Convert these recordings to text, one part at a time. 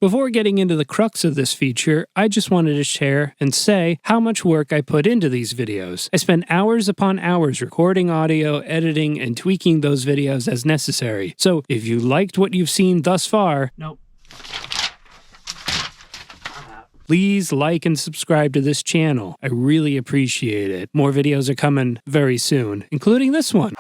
Before getting into the crux of this feature, I just wanted to share and say how much work I put into these videos. I spend hours upon hours recording audio, editing, and tweaking those videos as necessary. So if you liked what you've seen thus far, please like and subscribe to this channel. I really appreciate it. More videos are coming very soon, including this one.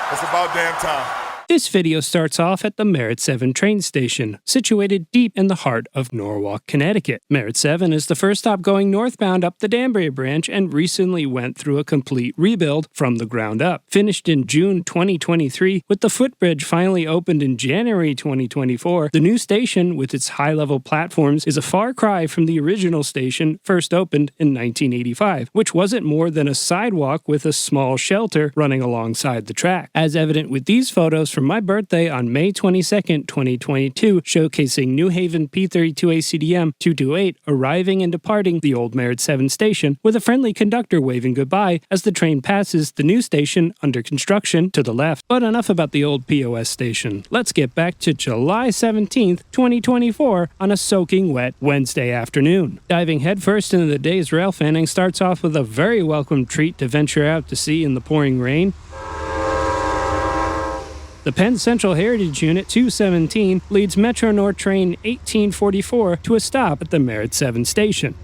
It's about damn time. This video starts off at the Merritt 7 train station, situated deep in the heart of Norwalk, Connecticut. Merritt 7 is the first stop going northbound up the Danbury branch and recently went through a complete rebuild from the ground up. Finished in June 2023, with the footbridge finally opened in January 2024, the new station, with its high-level platforms, is a far cry from the original station first opened in 1985, which wasn't more than a sidewalk with a small shelter running alongside the track. As evident with these photos from my birthday on May 22nd, 2022, showcasing New Haven P32 ACDM 228 arriving and departing the old Merritt 7 station with a friendly conductor waving goodbye as the train passes the new station under construction to the left. But enough about the old POS station. Let's get back to July 17th, 2024 on a soaking wet Wednesday afternoon. Diving headfirst into the day's railfanning starts off with a very welcome treat to venture out to sea in the pouring rain. The Penn Central Heritage Unit 217 leads Metro North Train 1844 to a stop at the Merritt 7 station.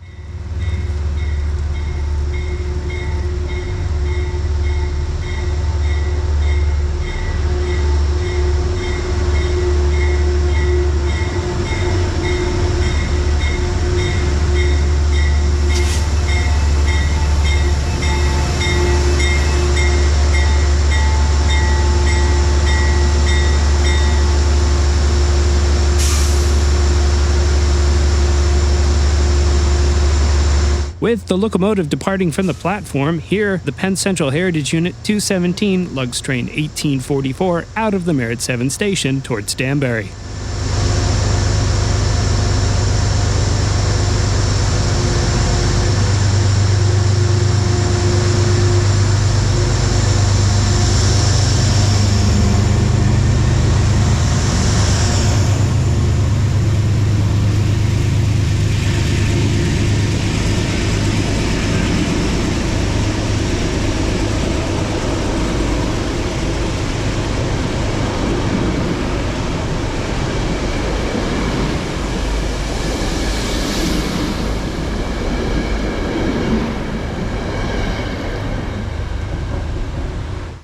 With the locomotive departing from the platform, here the Penn Central Heritage Unit 217 lugs train 1844 out of the Merritt 7 station towards Danbury.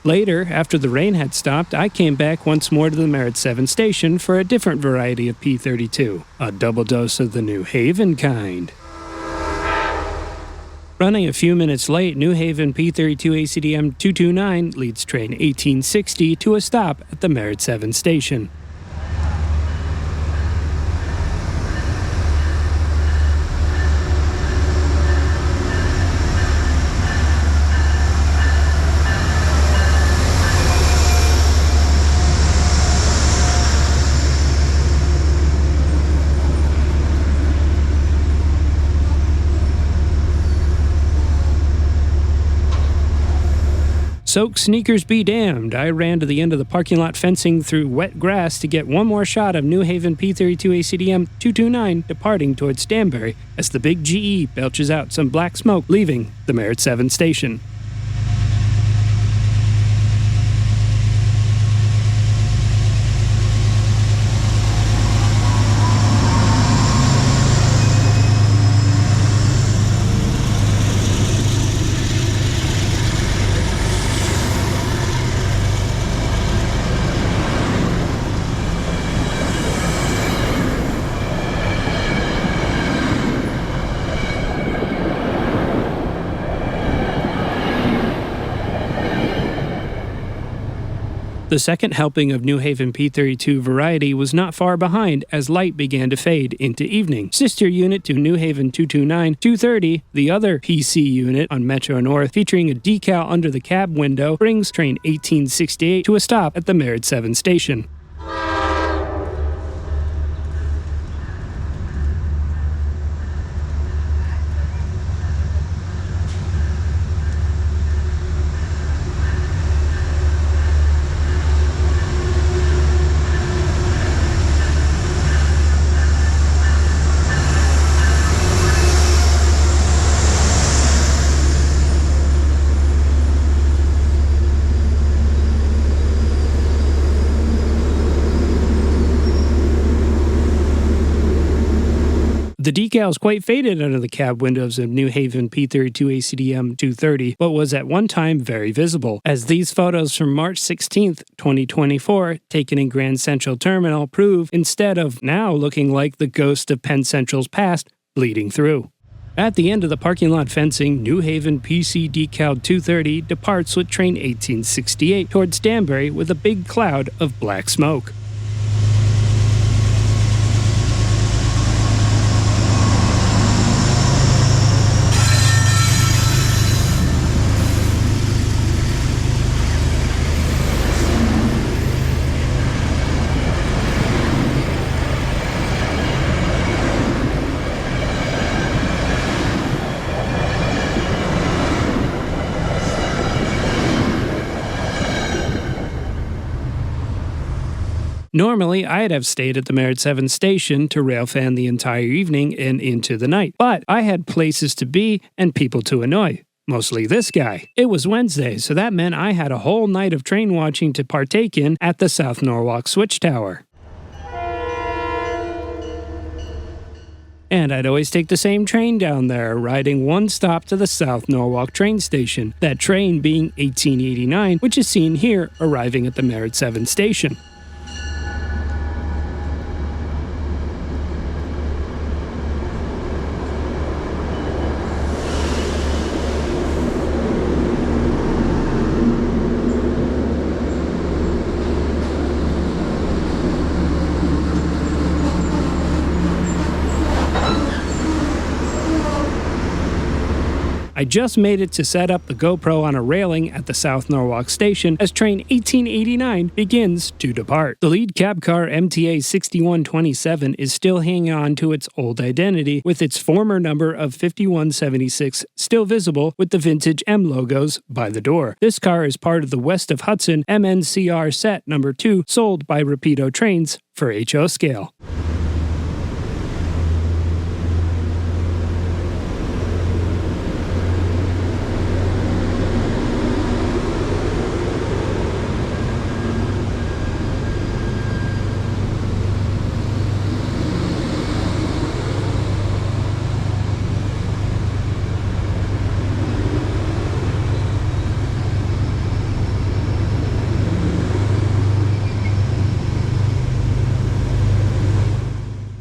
Later, after the rain had stopped, I came back once more to the Merritt 7 station for a different variety of P32, a double dose of the New Haven kind. Running a few minutes late, New Haven P32 ACDM 229 leads train 1860 to a stop at the Merritt 7 station. Soaked sneakers be damned, I ran to the end of the parking lot fencing through wet grass to get one more shot of New Haven P32 ACDM 229 departing towards Danbury as the big GE belches out some black smoke leaving the Merritt 7 station. The second helping of New Haven P32 variety was not far behind as light began to fade into evening. Sister unit to New Haven 229 230, the other PC unit on Metro North featuring a decal under the cab window, brings train 1868 to a stop at the Merritt 7 station. The decal is quite faded under the cab windows of New Haven P32 ACDM 230, but was at one time very visible, as these photos from March 16, 2024, taken in Grand Central Terminal, prove, instead of now looking like the ghost of Penn Central's past, bleeding through. At the end of the parking lot fencing, New Haven PC Decal 230 departs with train 1868 towards Danbury with a big cloud of black smoke. Normally, I'd have stayed at the Merritt 7 station to railfan the entire evening and into the night, but I had places to be and people to annoy. Mostly this guy. It was Wednesday, so that meant I had a whole night of train watching to partake in at the South Norwalk Switch Tower. And I'd always take the same train down there, riding one stop to the South Norwalk train station, that train being 1889, which is seen here arriving at the Merritt 7 station. I just made it to set up the GoPro on a railing at the South Norwalk station as train 1889 begins to depart. The lead cab car MTA 6127 is still hanging on to its old identity, with its former number of 5176 still visible with the vintage M logos by the door. This car is part of the West of Hudson MNCR set number 2 sold by Rapido Trains for HO scale.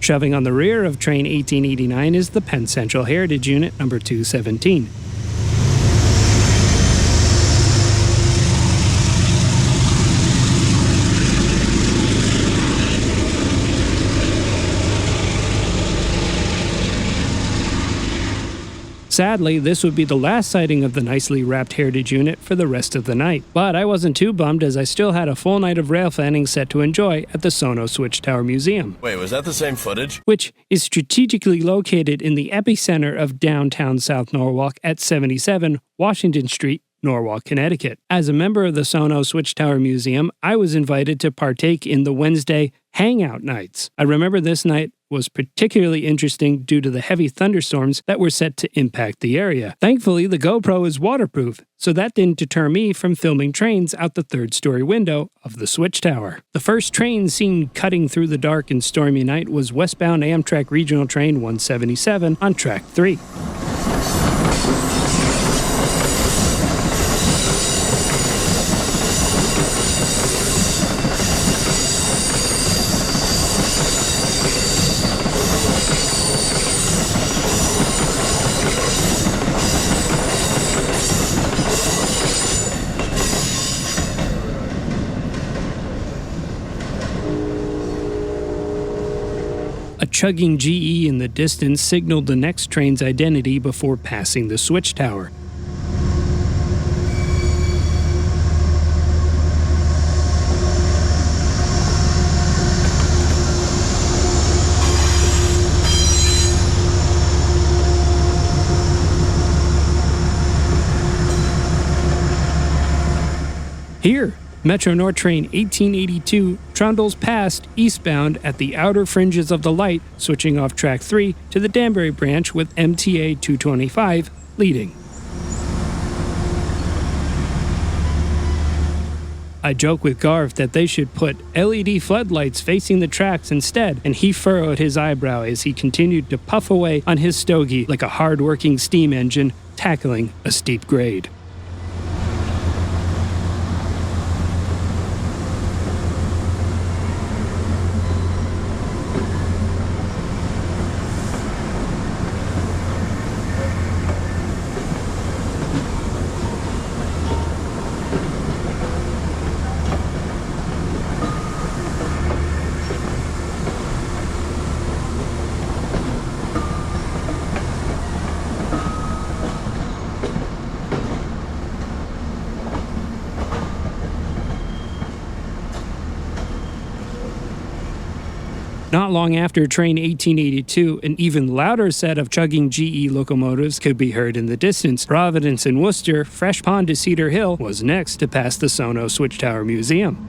Shoving on the rear of train 1889 is the Penn Central Heritage Unit number 217. Sadly, this would be the last sighting of the nicely wrapped Heritage Unit for the rest of the night. But I wasn't too bummed, as I still had a full night of railfanning set to enjoy at the SoNo Switch Tower Museum. Wait, was that the same footage? Which is strategically located in the epicenter of downtown South Norwalk at 77 Washington Street, Norwalk, Connecticut. As a member of the SoNo Switch Tower Museum, I was invited to partake in the Wednesday hangout nights. I remember this night was particularly interesting due to the heavy thunderstorms that were set to impact the area. Thankfully, the GoPro is waterproof, so that didn't deter me from filming trains out the third-story window of the Switch Tower. The first train seen cutting through the dark and stormy night was westbound Amtrak Regional Train 177 on Track 3. A chugging GE in the distance signaled the next train's identity before passing the Switch Tower. Here, Metro North Train 1882 trundles past eastbound at the outer fringes of the light, switching off Track 3 to the Danbury branch with MTA 225 leading. I joke with Garv that they should put LED floodlights facing the tracks instead, and he furrowed his eyebrow as he continued to puff away on his stogie like a hard-working steam engine tackling a steep grade. Not long after train 1882, an even louder set of chugging GE locomotives could be heard in the distance. Providence and Worcester, Fresh Pond to Cedar Hill, was next to pass the SoNo Switch Tower Museum.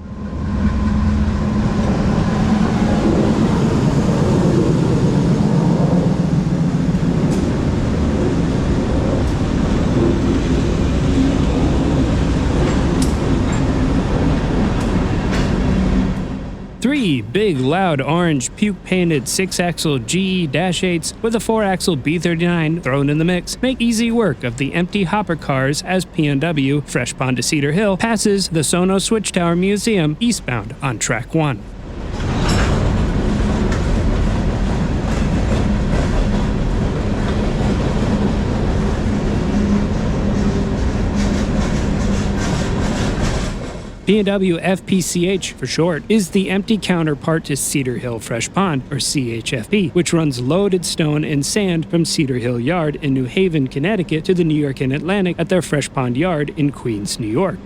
Three big, loud, orange, puke-painted 6-axle GE-8s with a 4-axle B39 thrown in the mix make easy work of the empty hopper cars as P&W, Fresh Pond to Cedar Hill, passes the SoNo Switch Tower Museum eastbound on Track 1. P&W FPCH, for short, is the empty counterpart to Cedar Hill Fresh Pond, or CHFP, which runs loaded stone and sand from Cedar Hill Yard in New Haven, Connecticut to the New York and Atlantic at their Fresh Pond Yard in Queens, New York.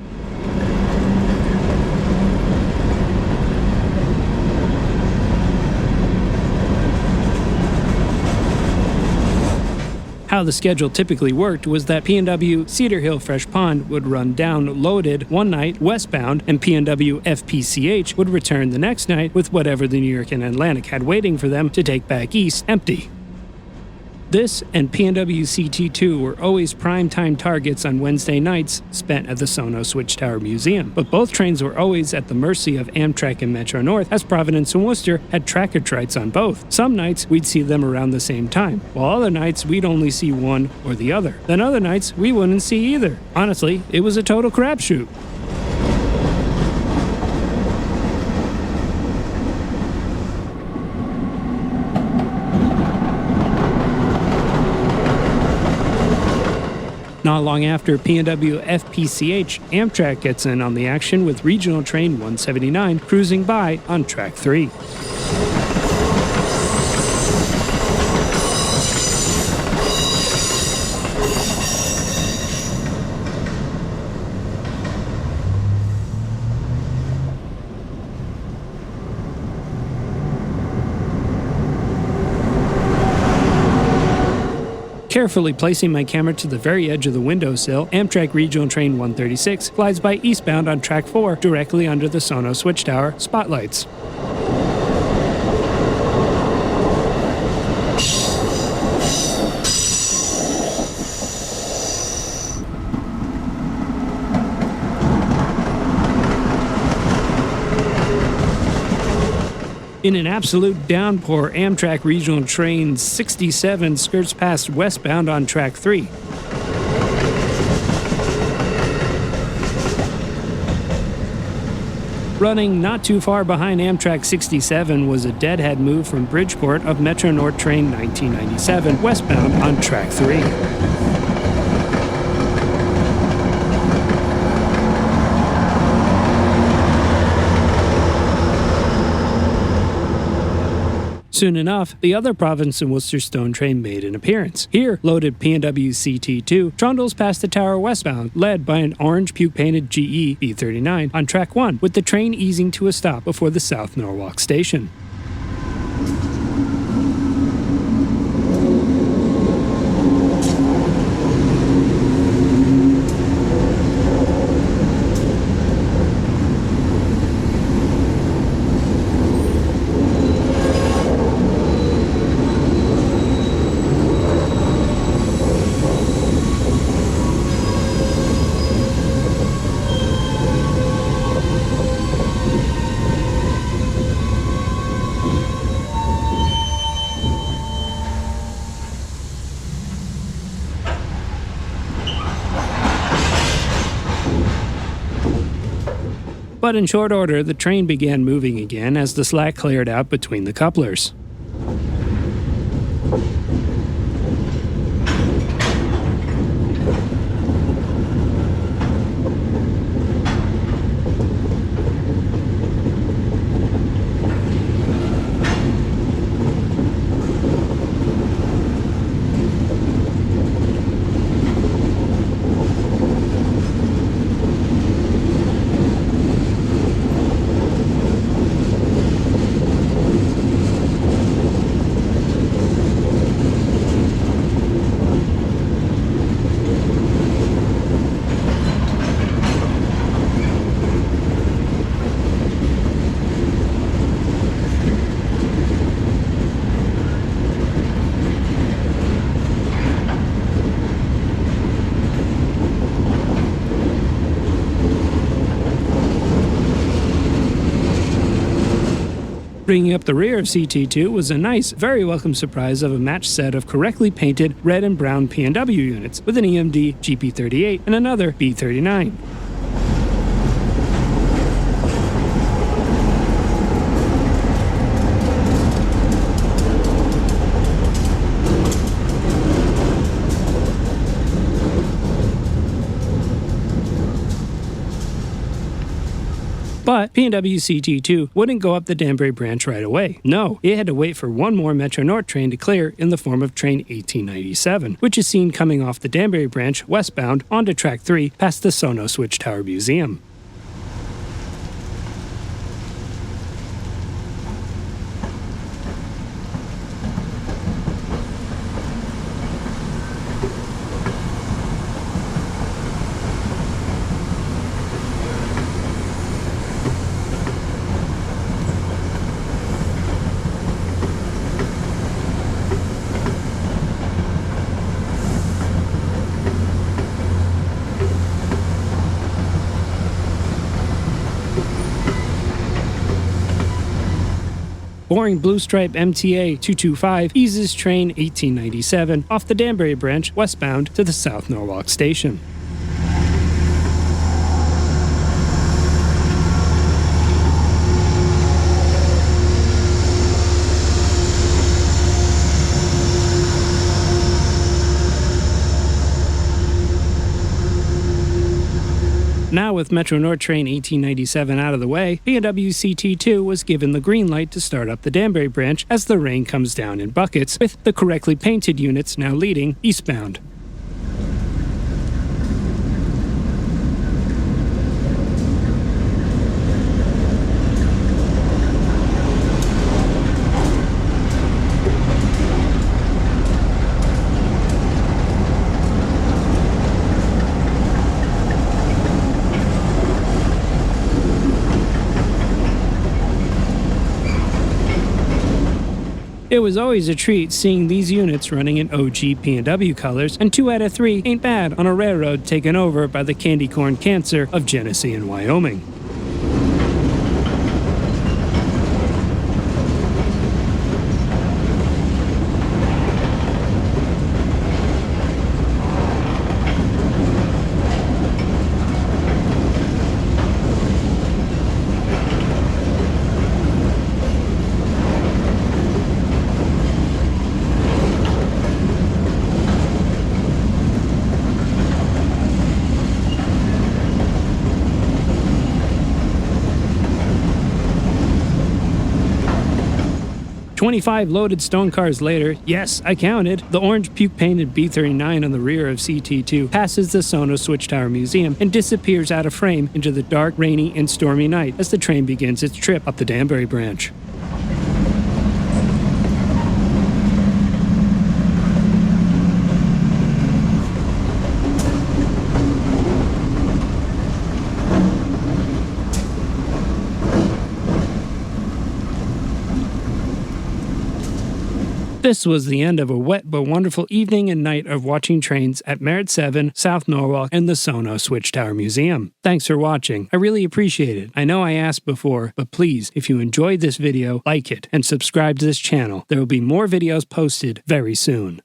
How the schedule typically worked was that P&W Cedar Hill Fresh Pond would run down loaded one night westbound, and P&W FPCH would return the next night with whatever the New York and Atlantic had waiting for them to take back east empty. This and P&W CT2 were always prime-time targets on Wednesday nights spent at the SoNo Switch Tower Museum, but both trains were always at the mercy of Amtrak and Metro-North, as Providence and Worcester had tracker trites on both. Some nights we'd see them around the same time, while other nights we'd only see one or the other. Then other nights we wouldn't see either. Honestly, it was a total crapshoot. Not long after P&W FPCH, Amtrak gets in on the action with Regional Train 179 cruising by on Track 3. Carefully placing my camera to the very edge of the windowsill, Amtrak Regional Train 136 glides by eastbound on Track 4, directly under the SoNo Switch Tower spotlights. In an absolute downpour, Amtrak Regional Train 67 skirts past westbound on Track 3. Running not too far behind Amtrak 67 was a deadhead move from Bridgeport of Metro-North Train 1997 westbound on Track 3. Soon enough, the other Providence and Worcester Stone train made an appearance. Here, loaded P&W CT2 trundles past the tower westbound, led by an orange puke-painted GE B39 on Track 1, with the train easing to a stop before the South Norwalk station. But in short order, the train began moving again as the slack cleared out between the couplers. Bringing up the rear of CT2 was a nice, very welcome surprise of a matched set of correctly painted red and brown P&W units with an EMD GP38 and another B39. But P&W CT2 wouldn't go up the Danbury branch right away. No, it had to wait for one more Metro North train to clear in the form of train 1897, which is seen coming off the Danbury branch westbound onto track 3 past the SoNo Switch Tower Museum. Boring Blue Stripe MTA 225 eases train 1897 off the Danbury branch westbound to the South Norwalk station. Now with Metro North train 1897 out of the way, P&W CT2 was given the green light to start up the Danbury branch as the rain comes down in buckets, with the correctly painted units now leading eastbound. It was always a treat seeing these units running in OG P&W colors, and 2 out of 3 ain't bad on a railroad taken over by the candy corn cancer of Genesee and Wyoming. "25 loaded stone cars later, yes, I counted, the orange puke-painted B39 on the rear of CT2 passes the SoNo Switch Tower Museum and disappears out of frame into the dark, rainy, and stormy night as the train begins its trip up the Danbury branch. This was the end of a wet but wonderful evening and night of watching trains at Merritt 7, South Norwalk, and the SoNo Switch Tower Museum. Thanks for watching. I really appreciate it. I know I asked before, but please, if you enjoyed this video, like it and subscribe to this channel. There will be more videos posted very soon.